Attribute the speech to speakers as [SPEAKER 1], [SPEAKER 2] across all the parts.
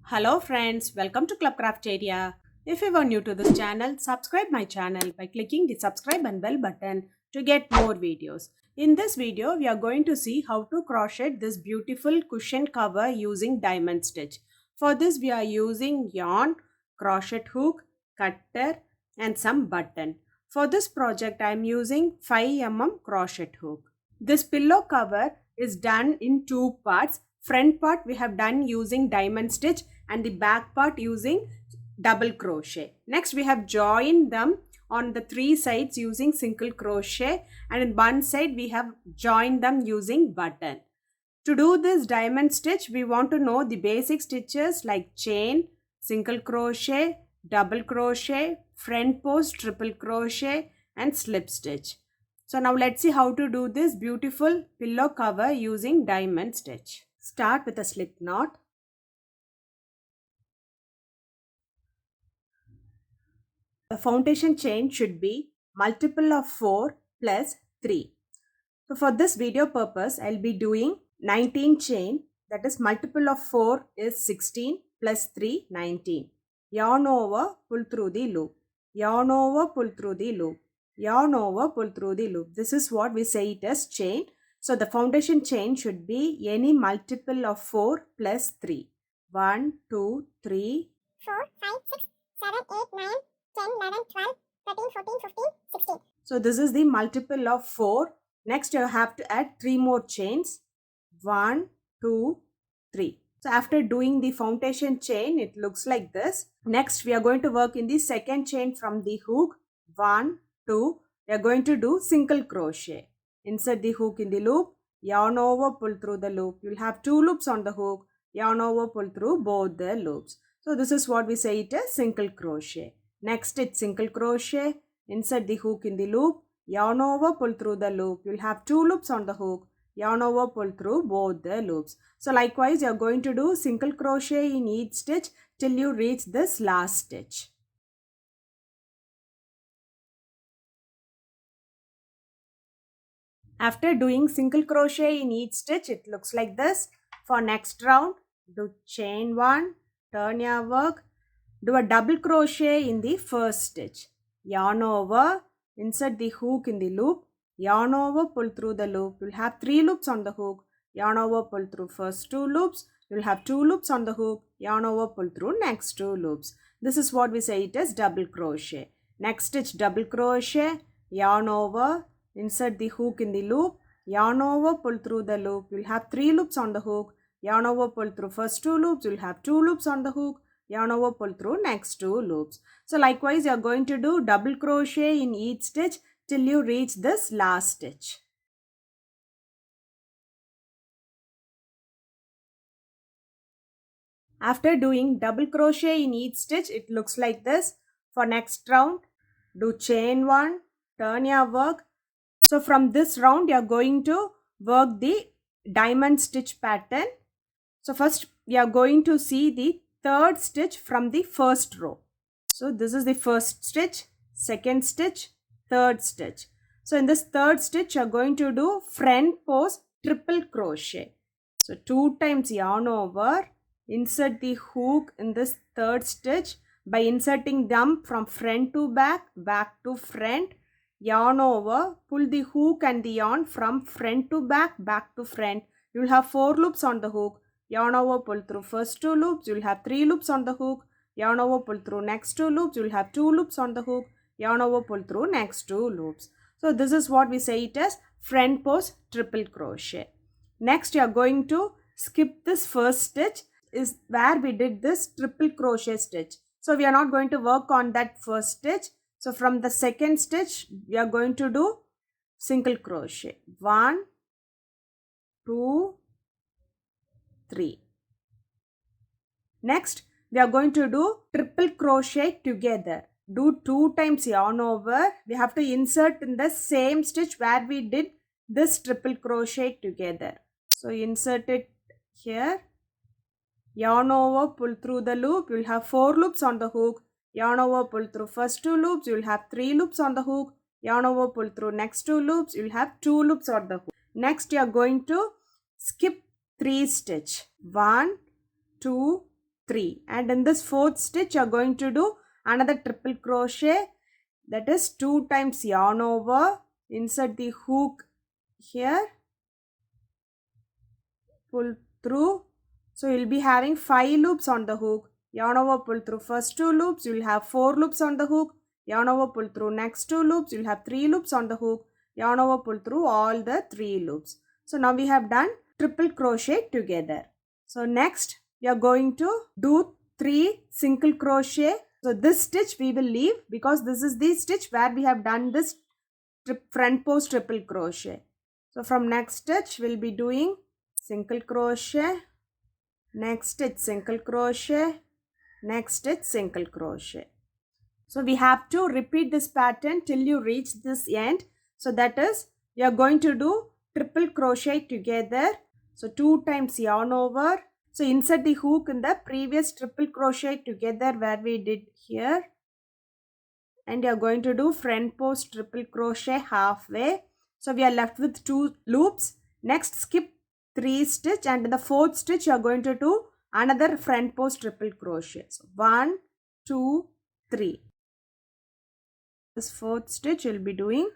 [SPEAKER 1] Hello friends, welcome to Club Crafteria. If you are new to this channel, subscribe my channel by clicking the subscribe and bell button to get more videos. In this video, we are going to see how to crochet this beautiful cushion cover using diamond stitch. For this, we are using yarn, crochet hook, cutter and some button. For this project, I am using 5 mm crochet hook. This pillow cover is done in two parts. Front part we have done using diamond stitch and the back part using double crochet. Next we have joined them on the three sides using single crochet, and in one side we have joined them using button. To do this diamond stitch, we want to know the basic stitches like chain, single crochet, double crochet, front post, triple crochet and slip stitch. So now let's see how to do this beautiful pillow cover using diamond stitch. Start with a slip knot. The foundation chain should be multiple of 4 plus 3. So for this video purpose, I'll be doing 19 chain, that is multiple of 4 is 16 plus 3 19. Yarn over, pull through the loop. Yarn over, pull through the loop. Yarn over, pull through the loop. This is what we say it as chain. So the foundation chain should be any multiple of 4 plus 3. 1, 2, 3,
[SPEAKER 2] 4, 5, 6, 7, 8, 9, 10, 11, 12, 13, 14, 15, 16.
[SPEAKER 1] So this is the multiple of 4. Next you have to add 3 more chains. 1, 2, 3. So after doing the foundation chain, it looks like this. Next we are going to work in the second chain from the hook. 1, 2. We are going to do single crochet. Insert the hook in the loop. Yarn over, pull through the loop. You will have 2 loops on the hook. Yarn over, pull through both the loops. So this is what we say it as single crochet. Next it's single crochet. Insert the hook in the loop. Yarn over, pull through the loop. You will have 2 loops on the hook. Yarn over, pull through both the loops. So likewise you are going to do single crochet in each stitch till you reach this last stitch. After doing single crochet in each stitch, it looks like this. For next round, do chain 1, turn your work, do a double crochet in the first stitch. Yarn over, insert the hook in the loop, yarn over, pull through the loop. You'll have 3 loops on the hook. Yarn over, pull through first 2 loops. You'll have 2 loops on the hook. Yarn over, pull through next 2 loops. This is what we say it as double crochet. Next stitch double crochet, yarn over, insert the hook in the loop, yarn over, pull through the loop. You'll have 3 loops on the hook. Yarn over, pull through first 2 loops. You'll have 2 loops on the hook. Yarn over, pull through next 2 loops. So likewise you are going to do double crochet in each stitch till you reach this last stitch. After doing double crochet in each stitch, it looks like this. For next round, do chain 1, turn your work. So from this round, you are going to work the diamond stitch pattern. So first, we are going to see the third stitch from the first row. So this is the first stitch, second stitch, third stitch. So in this third stitch, you are going to do front post triple crochet. So 2 times yarn over, insert the hook in this third stitch by inserting them from front to back, back to front. Yarn over, pull the hook and the yarn from front to back, back to front. You will have 4 loops on the hook. Yarn over, pull through first 2 loops. You will have 3 loops on the hook. Yarn over, pull through next 2 loops. You will have 2 loops on the hook. Yarn over, pull through next 2 loops. So this is what we say it as front post triple crochet. Next you are going to skip this first stitch, is where we did this triple crochet stitch. So we are not going to work on that first stitch. So from the second stitch, we are going to do single crochet. 1, 2, 3. Next, we are going to do triple crochet together. Do 2 times yarn over. We have to insert in the same stitch where we did this triple crochet together. So insert it here. Yarn over, pull through the loop. You will have 4 loops on the hook. Yarn over, pull through first 2 loops. You will have 3 loops on the hook. Yarn over, pull through next 2 loops. You will have 2 loops on the hook. Next, you are going to skip 3 stitch. 1, 2, 3. And in this fourth stitch, you are going to do another triple crochet, that is 2 times yarn over, insert the hook here, pull through. So you'll be having 5 loops on the hook, yarn over, pull through first 2 loops, you'll have 4 loops on the hook, yarn over, pull through next 2 loops, you'll have 3 loops on the hook, yarn over, pull through all the 3 loops. So now we have done triple crochet together. So next we are going to do 3 single crochet. So this stitch we will leave because this is the stitch where we have done this front post triple crochet. So from next stitch we'll be doing single crochet, next stitch single crochet, next stitch single crochet. So we have to repeat this pattern till you reach this end. So that is, you are going to do triple crochet together. So 2 times yarn over. So insert the hook in the previous triple crochet together where we did here. And you are going to do front post triple crochet halfway. So we are left with 2 loops. Next skip 3 stitch, and in the fourth stitch you are going to do another front post triple crochet. So 1, 2, 3. This fourth stitch you will be doing.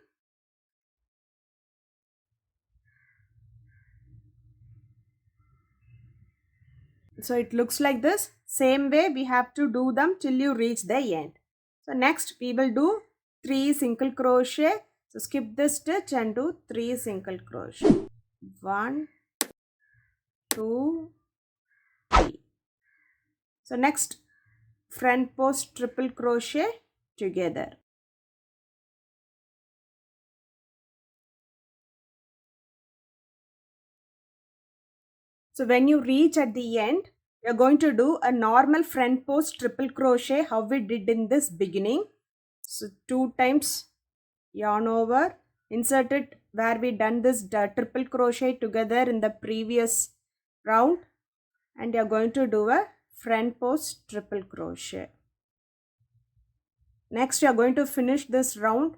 [SPEAKER 1] So it looks like this. Same way we have to do them till you reach the end. So next we will do 3 single crochet. So skip this stitch and do 3 single crochet. 1, 2, 3. So next front post triple crochet together. So when you reach at the end, you are going to do a normal front post triple crochet how we did in this beginning. So 2 times yarn over, insert it where we done this triple crochet together in the previous round, and you are going to do a front post triple crochet. Next you are going to finish this round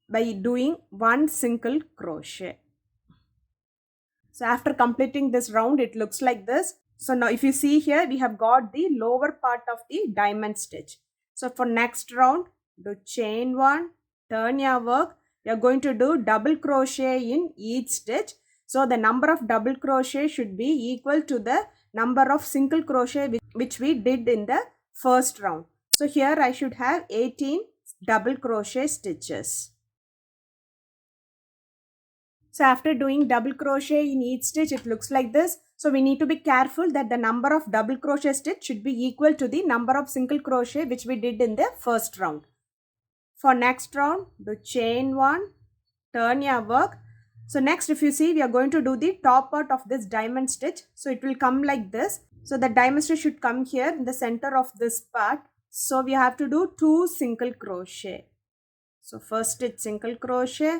[SPEAKER 1] by doing 1 single crochet. So after completing this round, it looks like this. So now if you see here, we have got the lower part of the diamond stitch. So for next round, do chain 1, turn your work. You are going to do double crochet in each stitch. So the number of double crochet should be equal to the number of single crochet which we did in the first round. So here I should have 18 double crochet stitches. So after doing double crochet in each stitch, it looks like this. So we need to be careful that the number of double crochet stitch should be equal to the number of single crochet which we did in the first round. For next round, do chain 1, turn your work. So next if you see, we are going to do the top part of this diamond stitch. So it will come like this. So the diamond stitch should come here in the center of this part. So we have to do 2 single crochet. So first stitch single crochet,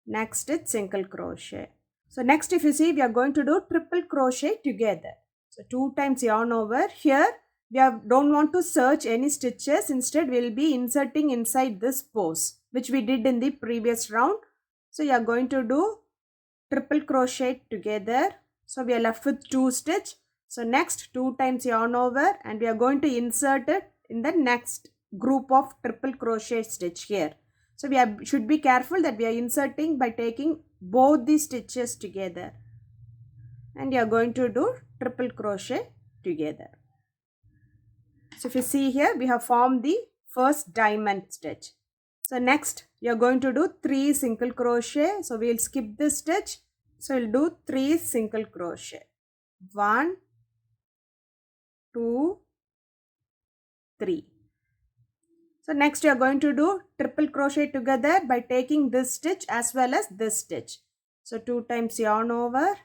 [SPEAKER 1] next stitch single crochet. So next if you see, we are going to do triple crochet together. So 2 times yarn over. Here we don't want to search any stitches. Instead we will be inserting inside this pose which we did in the previous round. So you are going to do triple crochet together. So we are left with 2 stitch. So next 2 times yarn over, and we are going to insert it in the next group of triple crochet stitch here. So we should be careful that we are inserting by taking both the stitches together, and you are going to do triple crochet together. So if you see here, we have formed the first diamond stitch. So next you are going to do 3 single crochet. So we will skip this stitch. So we'll do 3 single crochet. 1, 2, 3. So next you are going to do triple crochet together by taking this stitch as well as this stitch. So 2 times yarn over.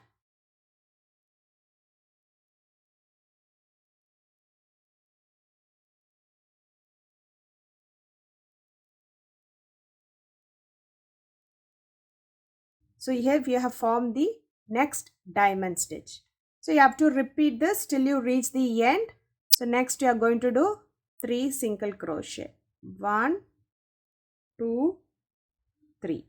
[SPEAKER 1] So here we have formed the next diamond stitch. So you have to repeat this till you reach the end. So next you are going to do 3 single crochet. 1, 2, 3.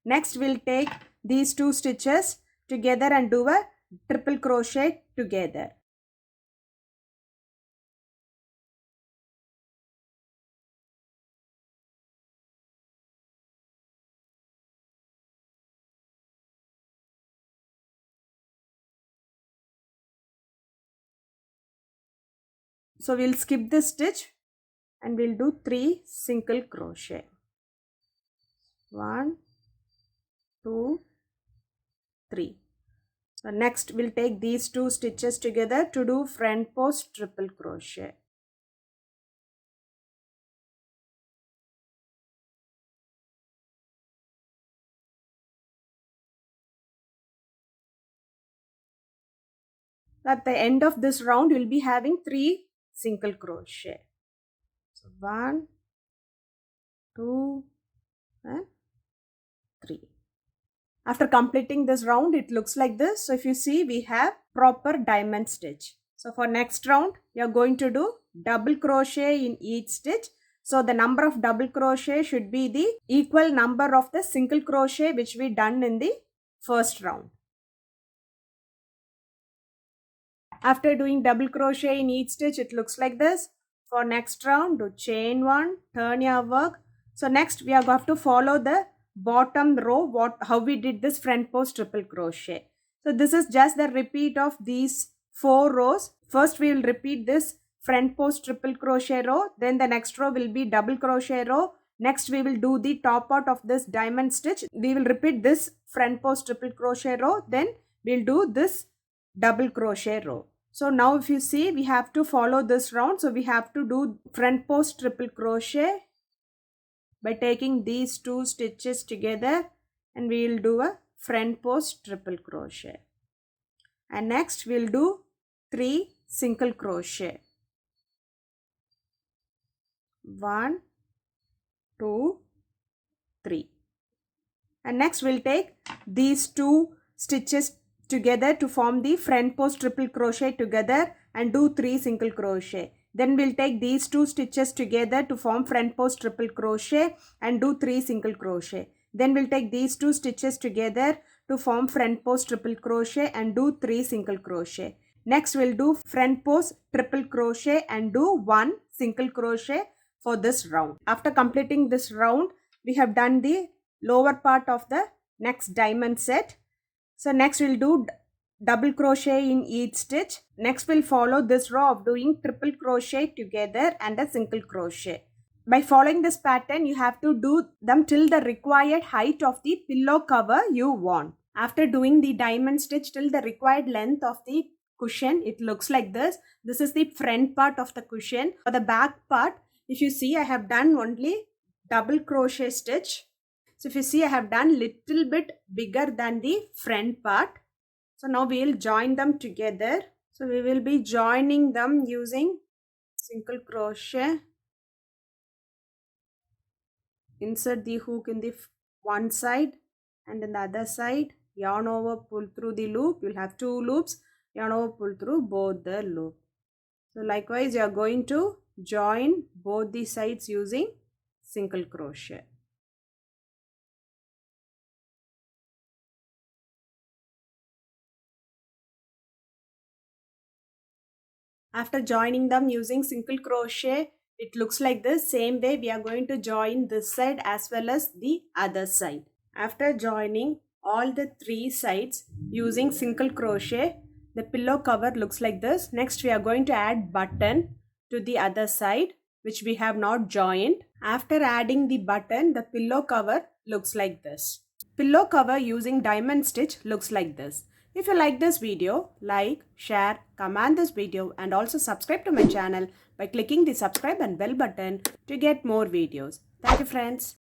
[SPEAKER 1] Next we'll take these 2 stitches together and do a triple crochet together. So we'll skip this stitch and we'll do 3 single crochet. 1, 2, 3. So next we'll take these 2 stitches together to do front post triple crochet. At the end of this round, you'll be having 3 single crochet. So 1, 2 and 3. After completing this round, it looks like this. So if you see, we have proper diamond stitch. So for next round, you are going to do double crochet in each stitch. So the number of double crochet should be the equal number of the single crochet which we done in the first round. After doing double crochet in each stitch, it looks like this. For next round, do chain 1, turn your work. So next we are going to follow the bottom row, how we did this front post triple crochet. So this is just the repeat of these 4 rows. First we will repeat this front post triple crochet row. Then the next row will be double crochet row. Next we will do the top part of this diamond stitch. We will repeat this front post triple crochet row. Then we'll do this double crochet row. So now if you see, we have to follow this round. So we have to do front post triple crochet by taking these 2 stitches together, and we will do a front post triple crochet. And next we'll do 3 single crochet. 1, 2, 3. And next we'll take these 2 stitches together to form the front post triple crochet together and do 3 single crochet. Then we'll take these 2 stitches together to form front post triple crochet and do 3 single crochet. Then we'll take these 2 stitches together to form front post triple crochet and do 3 single crochet. Next we'll do front post triple crochet and do 1 single crochet for this round. After completing this round, we have done the lower part of the next diamond set. So next we'll do double crochet in each stitch. Next we'll follow this row of doing triple crochet together and a single crochet. By following this pattern, you have to do them till the required height of the pillow cover you want. After doing the diamond stitch till the required length of the cushion, it looks like this. This is the front part of the cushion. For the back part, if you see, I have done only double crochet stitch. So if you see, I have done little bit bigger than the front part. So now we will join them together. So we will be joining them using single crochet. Insert the hook in the one side and in the other side. Yarn over, pull through the loop. You'll have 2 loops. Yarn over, pull through both the loop. So likewise, you are going to join both the sides using single crochet. After joining them using single crochet, it looks like this. Same way we are going to join this side as well as the other side. After joining all the 3 sides using single crochet, the pillow cover looks like this. Next we are going to add button to the other side which we have not joined. After adding the button, the pillow cover looks like this. Pillow cover using diamond stitch looks like this. If you like this video, like, share, comment this video and also subscribe to my channel by clicking the subscribe and bell button to get more videos. Thank you friends.